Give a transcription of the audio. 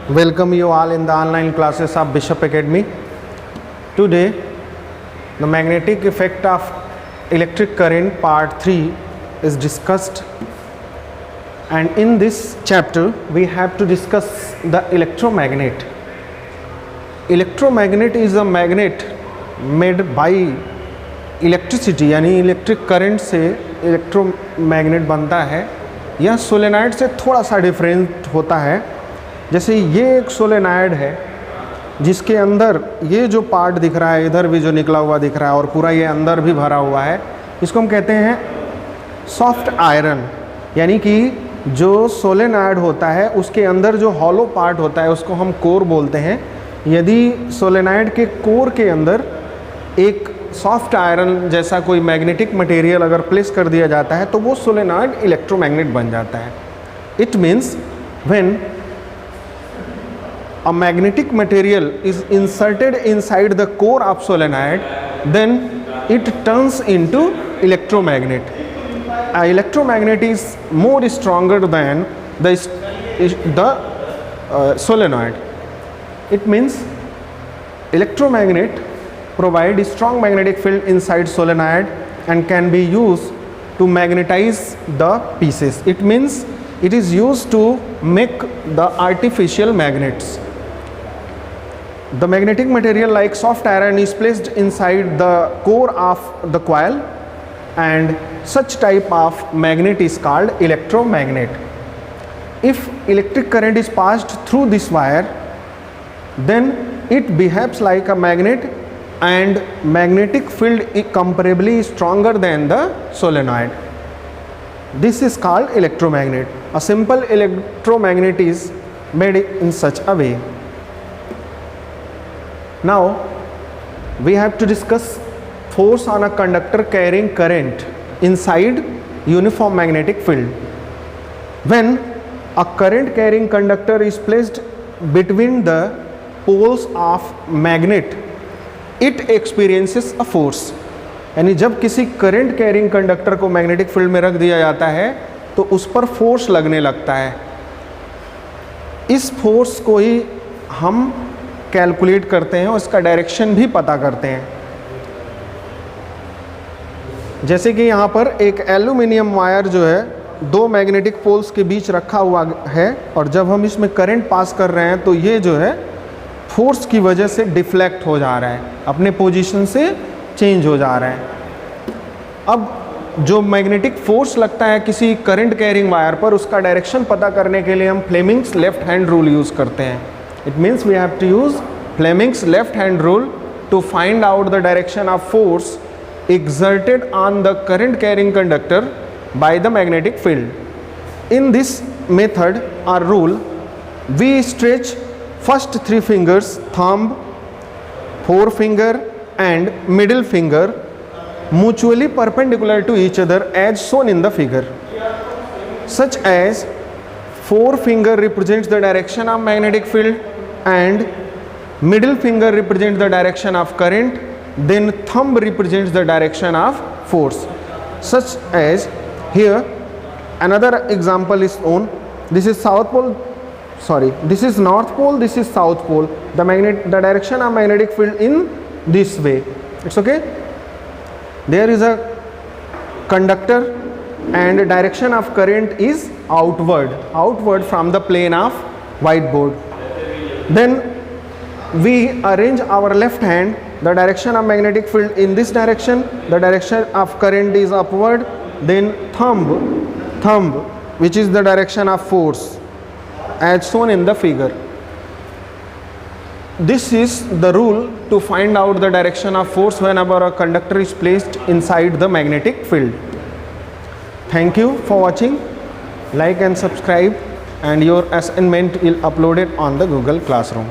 Welcome you all in the online classes of Bishop Academy. Today, the magnetic effect of electric current part 3 is discussed, and in this chapter we have to discuss the electromagnet. Electromagnet is a magnet made by electricity यानी electric current से electromagnet बनता है। यह solenoid से थोड़ा सा different होता है। जैसे ये एक सोलेनाइड है जिसके अंदर ये जो पार्ट दिख रहा है, इधर भी जो निकला हुआ दिख रहा है और पूरा ये अंदर भी भरा हुआ है, इसको हम कहते हैं सॉफ्ट आयरन। यानी कि जो सोलेनाइड होता है उसके अंदर जो हॉलो पार्ट होता है उसको हम कोर बोलते हैं। यदि सोलेनाइड के कोर के अंदर एक सॉफ्ट आयरन जैसा कोई मैग्नेटिक मटेरियल अगर प्लेस कर दिया जाता है तो वो सोलेनाइड इलेक्ट्रोमैग्नेट बन जाता है। It means when a magnetic material is inserted inside the core of solenoid, then it turns into electromagnet. A electromagnet is more stronger than the solenoid. It means electromagnet provide a strong magnetic field inside solenoid and can be used to magnetize the pieces. It means it is used to make the artificial magnets. The magnetic material like soft iron is placed inside the core of the coil, and such type of magnet is called electromagnet. If electric current is passed through this wire, then it behaves like a magnet and magnetic field is comparably stronger than the solenoid. This is called electromagnet. A simple electromagnet is made in such a way. Now we have to discuss force on a conductor carrying current inside uniform magnetic field. When a current carrying conductor is placed between the poles of magnet, it experiences a force. यानी जब किसी current carrying conductor को magnetic field में रख दिया जाता है तो उस पर फोर्स लगने लगता है। इस फोर्स को ही हम कैलकुलेट करते हैं और इसका डायरेक्शन भी पता करते हैं। जैसे कि यहाँ पर एक एल्यूमिनियम वायर जो है दो मैग्नेटिक पोल्स के बीच रखा हुआ है, और जब हम इसमें करंट पास कर रहे हैं तो ये जो है फोर्स की वजह से डिफ्लेक्ट हो जा रहा है, अपने पोजीशन से चेंज हो जा रहा है। अब जो मैग्नेटिक फोर्स लगता है किसी करंट कैरिंग वायर पर, उसका डायरेक्शन पता करने के लिए हम Fleming's left hand rule use करते हैं। It means we have to use Fleming's left hand rule to find out the direction of force exerted on the current carrying conductor by the magnetic field. In this method or rule, we stretch first three fingers, thumb, forefinger and middle finger mutually perpendicular to each other as shown in the figure, such as forefinger represents the direction of magnetic field and middle finger represents the direction of current, then thumb represents the direction of force. Such as here another example is shown. This is south pole, sorry, this is north pole, this is south pole. The direction of magnetic field in this way. It's okay. There is a conductor and the direction of current is outward from the plane of whiteboard. Then we arrange our left hand, the direction of magnetic field in this direction, the direction of current is upward, then thumb which is the direction of force as shown in the figure. This is the rule to find out the direction of force whenever a conductor is placed inside the magnetic field. Thank you for watching. Like and subscribe, and your assignment will upload it on the Google Classroom.